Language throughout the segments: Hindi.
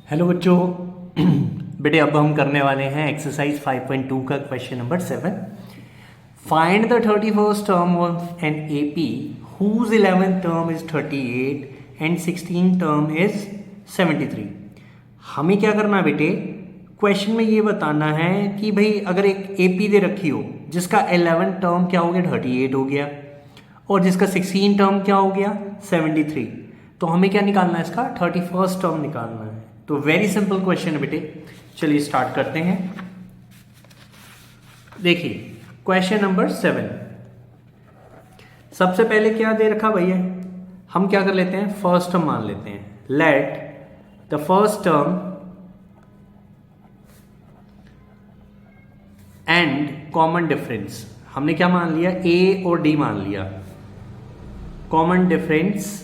हेलो बच्चों। बेटे अब हम करने वाले हैं एक्सरसाइज 5.2 का question number 7। Find the 31st term of an AP whose 11th term is 38 and 16th term is 73। हमें क्या करना है बेटे, क्वेश्चन में ये बताना है कि भाई अगर एक एपी दे रखी हो जिसका 11th टर्म क्या हो गया 38 हो गया और जिसका 16 टर्म क्या हो गया 73, तो हमें क्या निकालना है, इसका 31st टर्म निकालना है। तो वेरी सिंपल क्वेश्चन है बेटे, चलिए स्टार्ट करते हैं। देखिए क्वेश्चन नंबर 7, सबसे पहले क्या दे रखा भैया, हम क्या कर लेते हैं, फर्स्ट टर्म मान लेते हैं। Let the first term and common difference, हमने क्या मान लिया, ए और डी मान लिया। Common difference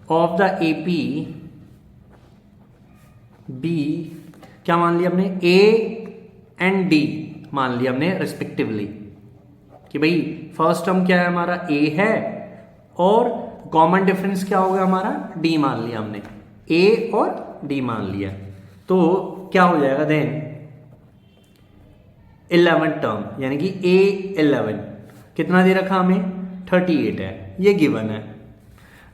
of the AP B क्या मान लिया हमने, ए एंड डी मान लिया हमने रिस्पेक्टिवली, कि भाई फर्स्ट टर्म क्या है हमारा ए है और कॉमन डिफरेंस क्या होगा हमारा डी मान लिया हमने, ए और डी मान लिया। तो क्या हो जाएगा देन 11 टर्म, यानी कि ए 11 कितना दे रखा हमें 38 है, ये गिवन है।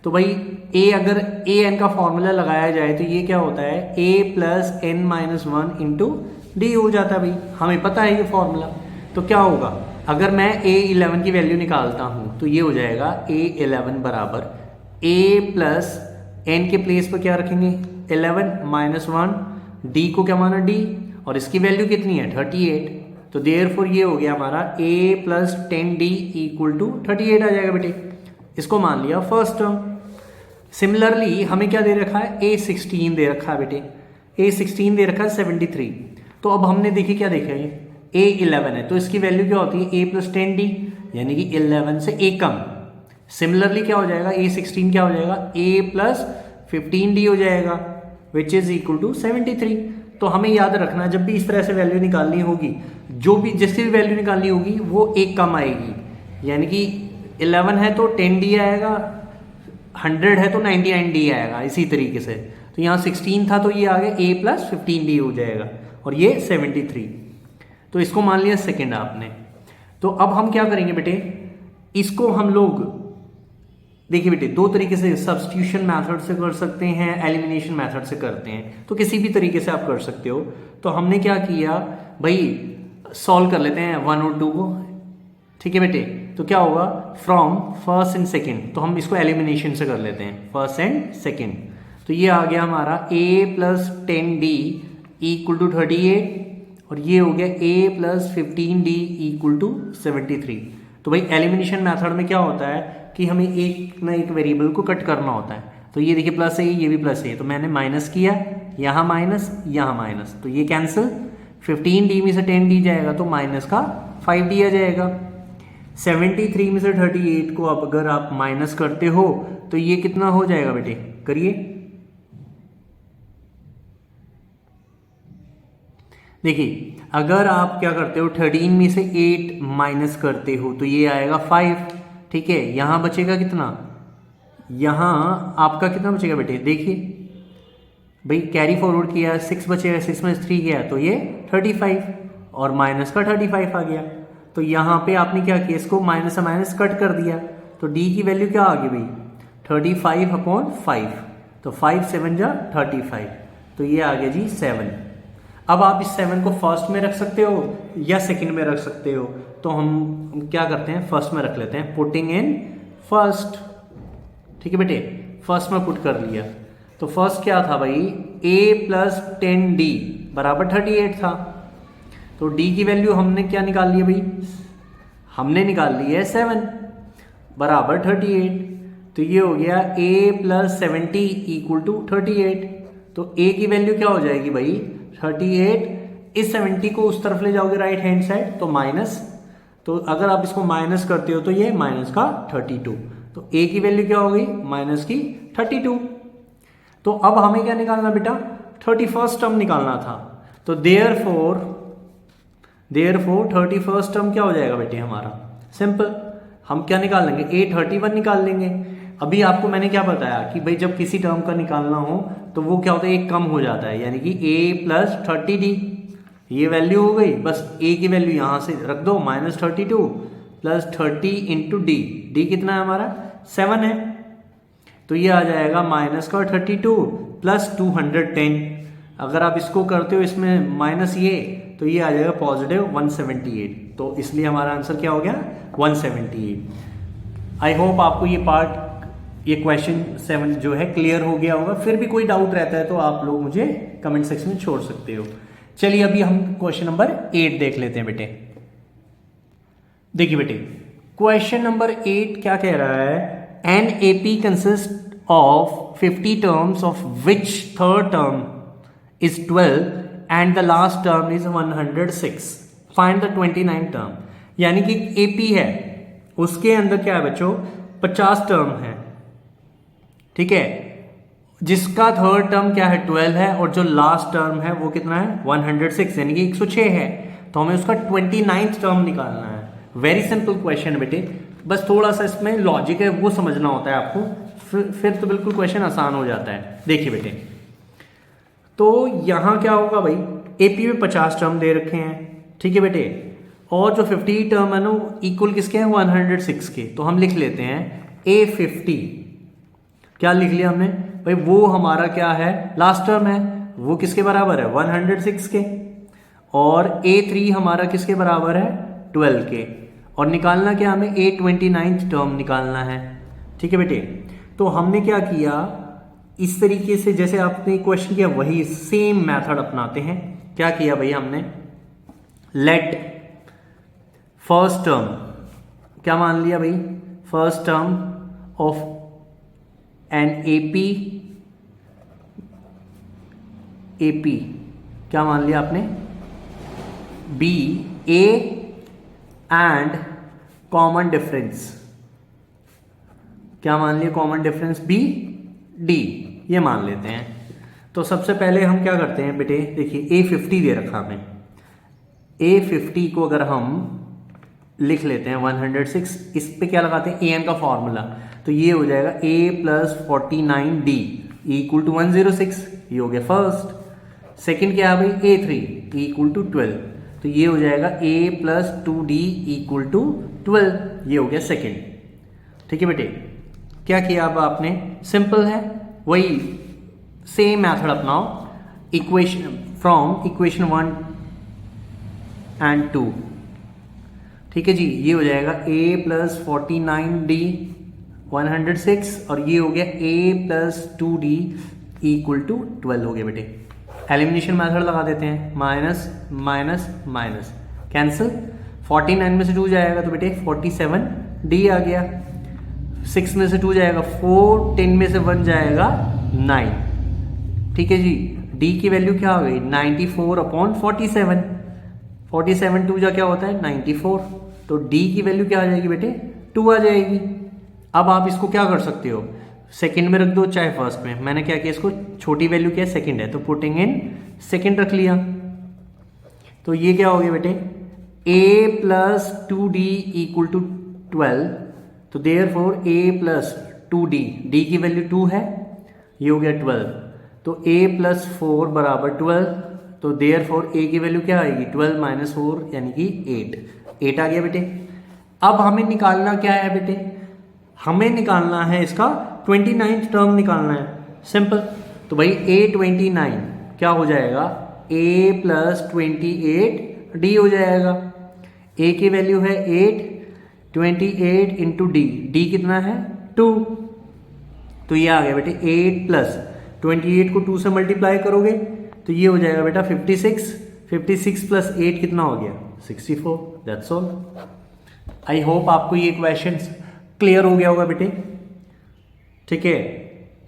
तो भाई ए अगर ए एन का फॉर्मूला लगाया जाए तो ये क्या होता है, A plus N minus 1 into D हो जाता है। भाई हमें पता है ये फॉर्मूला। तो क्या होगा, अगर मैं ए 11 की वैल्यू निकालता हूँ तो ये हो जाएगा ए 11 बराबर ए प्लस एन के प्लेस पर क्या रखेंगे 11 माइनस 1, डी को क्या माना डी, और इसकी वैल्यू कितनी है 38। तो देयरफॉर ये हो गया हमारा ए प्लस 10d इक्वल टू 38 आ जाएगा बेटे। इसको मान लिया फर्स्ट टर्म। सिमिलरली हमें क्या दे रखा है, A16 दे रखा है बेटे, A16 दे रखा है 73। तो अब हमने देखिए क्या देखा है, A11 है तो इसकी वैल्यू क्या होती है A प्लस 10d, यानी कि 11 से A कम। सिमिलरली क्या हो जाएगा, A16 क्या हो जाएगा A प्लस 15d हो जाएगा विच इज इक्वल टू 73। तो हमें याद रखना जब भी इस तरह से वैल्यू निकालनी होगी, जो भी जिसकी भी वैल्यू निकालनी होगी वो एक कम आएगी, यानी कि 11 है तो 10d आएगा, 100 है तो 99d आएगा, इसी तरीके से। तो यहाँ 16 था तो ये आ गया a प्लस 15d हो जाएगा और ये 73। तो इसको मान लिया सेकेंड आपने। तो अब हम क्या करेंगे बेटे, इसको हम लोग देखिए बेटे दो तरीके से, सब्स्टिट्यूशन मेथड से कर सकते हैं, एलिमिनेशन मेथड से करते हैं, तो किसी भी तरीके से आप कर सकते हो। तो हमने क्या किया भाई, सॉल्व कर लेते हैं 1 और 2 को, ठीक है बेटे। तो क्या होगा, फ्रॉम फर्स्ट एंड सेकेंड, तो हम इसको एलिमिनेशन से कर लेते हैं, फर्स्ट एंड सेकेंड। तो ये आ गया हमारा a plus 10d equal to 38 और ये हो गया a plus 15d equal to 73। तो भाई एलिमिनेशन मेथड में क्या होता है कि हमें एक ना एक वेरिएबल को कट करना होता है। तो ये देखिए प्लस है, ये भी प्लस है, तो मैंने माइनस किया, यहाँ माइनस, तो ये कैंसिल, 15d में से 10d जाएगा तो माइनस का 5d आ जाएगा। 73 में से 38 को अब अगर आप माइनस करते हो तो ये कितना हो जाएगा बेटे, करिए। देखिए अगर आप क्या करते हो 13 में से 8 माइनस करते हो तो ये आएगा 5, ठीक है। यहां बचेगा कितना, यहां आपका कितना बचेगा बेटे, देखिए भाई कैरी फॉरवर्ड किया 6 बचेगा, 6 में 3 गया तो ये 35 और माइनस का 35 आ गया। तो यहाँ पे आपने क्या किया, इसको माइनस से माइनस कट कर दिया, तो d की वैल्यू क्या आ गई भाई 35/5, तो 5 7 जा 35, तो ये आ गया जी 7। अब आप इस 7 को फर्स्ट में रख सकते हो या सेकंड में रख सकते हो, तो हम क्या करते हैं फर्स्ट में रख लेते हैं, पुटिंग इन फर्स्ट, ठीक है बेटे, फर्स्ट में पुट कर लिया। तो फर्स्ट क्या था भाई, a प्लस 10d बराबर 38 था, तो d की वैल्यू हमने क्या निकाल ली है भाई, हमने निकाल ली है 7 बराबर 38। तो ये हो गया a प्लस 70 इक्वल टू 38। तो a की वैल्यू क्या हो जाएगी भाई 38, इस 70 को उस तरफ ले जाओगे राइट हैंड साइड तो माइनस, तो अगर आप इसको माइनस करते हो तो ये माइनस का 32, तो a की वैल्यू क्या हो गई माइनस की 32। तो अब हमें क्या निकालना बेटा, 31st टर्म निकालना था। तो देयरफॉर 31st टर्म क्या हो जाएगा बेटे हमारा, सिंपल, हम क्या निकाल लेंगे, A31 निकाल लेंगे। अभी आपको मैंने क्या बताया कि भाई जब किसी टर्म का निकालना हो तो वो क्या होता है, एक कम हो जाता है, यानी कि a प्लस 30d, ये वैल्यू हो गई, बस a की वैल्यू यहाँ से रख दो, -32 प्लस 30 इंटू डी, डी कितना है हमारा 7 है, तो ये आ जाएगा -32 प्लस 210। अगर आप इसको करते हो इसमें माइनस ये, तो ये आ जाएगा +178, तो इसलिए हमारा आंसर क्या हो गया 178। आई होप आपको ये पार्ट, ये क्वेश्चन 7 जो है क्लियर हो गया होगा। फिर भी कोई डाउट रहता है तो आप लोग मुझे कमेंट सेक्शन में छोड़ सकते हो। चलिए अभी हम क्वेश्चन नंबर 8 देख लेते हैं बेटे। देखिए बेटे क्वेश्चन नंबर 8 क्या कह रहा है, an AP consist of 50 terms of which third term is 12 and the last term is 106, find the 29 term। यानी कि AP है, उसके अंदर क्या है बच्चों 50 टर्म है, ठीक है, जिसका थर्ड टर्म क्या है 12 है और जो लास्ट टर्म है वो कितना है 106 यानी कि 106 है, तो हमें उसका 29th टर्म निकालना है। वेरी सिंपल क्वेश्चन है बेटे, बस थोड़ा सा इसमें लॉजिक है वो समझना होता है आपको, फिर तो बिल्कुल क्वेश्चन आसान हो जाता है। देखिए बेटे तो यहां क्या होगा भाई, एपी में 50 टर्म दे रखे हैं, ठीक है बेटे, और जो 50 टर्म है ना इक्वल किसके हैं 106 के, तो हम लिख लेते हैं A50। क्या लिख लिया हमने भाई, वो हमारा क्या है लास्ट टर्म है, वो किसके बराबर है 106 के, और A3 हमारा किसके बराबर है 12 के, और निकालना क्या हमें A29th टर्म निकालना है, ठीक है बेटे। तो हमने क्या किया, इस तरीके से जैसे आपने क्वेश्चन किया वही सेम मेथड अपनाते हैं। क्या किया भाई हमने, लेट फर्स्ट टर्म क्या मान लिया भाई, first term of an AP क्या मान लिया आपने, B A and common difference, क्या मान लिया कॉमन डिफरेंस बी डी, ये मान लेते हैं। तो सबसे पहले हम क्या करते हैं बेटे, देखिए A50 दे रखा हमें, A50 को अगर हम लिख लेते हैं 106, इस पे क्या लगाते हैं an का फॉर्मूला, तो ये हो जाएगा a plus 49d equal to 106, ये हो गया फर्स्ट। सेकंड क्या है भाई A3 इक्वल टू 12, तो ये हो जाएगा a plus 2d equal to 12, ये हो गया सेकंड, ठीक है बेटे। क्या किया अब आपने, सिंपल है, वही सेम मेथड अपनाओ, इक्वेशन फ्रॉम इक्वेशन 1 एंड 2, ठीक है जी, ये हो जाएगा a प्लस 49d 106 और ये हो गया a plus 2d equal to 12 हो गया बेटे। एलिमिनेशन मेथड लगा देते हैं, माइनस माइनस माइनस कैंसिल, 49 में से 2 जाएगा तो बेटे 47d आ गया, 6 में से 2 जाएगा 4, 10 में से 1 जाएगा 9, ठीक है जी। d की वैल्यू क्या हो गई 94/47, 47 2 जा क्या होता है 94, तो d की वैल्यू क्या आ जाएगी बेटे 2 आ जाएगी। अब आप इसको क्या कर सकते हो, सेकंड में रख दो चाहे फर्स्ट में, मैंने क्या किया इसको छोटी वैल्यू क्या है सेकंड है, तो पुटिंग इन सेकंड रख लिया, तो ये क्या हो गया बेटे a plus 2d equal to 12, तो therefore a plus 2d, d की वैल्यू 2 है, ये हो गया 12, तो a प्लस 4 बराबर 12, तो देयरफॉर a की वैल्यू क्या आएगी 12 माइनस 4 यानी कि 8 आ गया बेटे। अब हमें निकालना क्या है बेटे, हमें निकालना है इसका 29th टर्म निकालना है, सिंपल। तो भाई A29 क्या हो जाएगा a प्लस 28d हो जाएगा, a की वैल्यू है 8, 28 इंटू डी, डी कितना है 2, तो ये आ गया बेटे 8 प्लस 28 को 2 से मल्टीप्लाई करोगे तो ये हो जाएगा बेटा 56, 56 प्लस 8 कितना हो गया 64, दैट्स ऑल। आई होप आपको ये क्वेश्चन क्लियर हो गया होगा बेटे, ठीक है।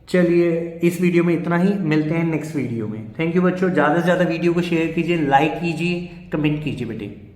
चलिए इस वीडियो में इतना ही, मिलते हैं नेक्स्ट वीडियो में। थैंक यू बच्चों, ज़्यादा से ज़्यादा वीडियो को शेयर कीजिए, लाइक कीजिए, कमेंट कीजिए बेटे।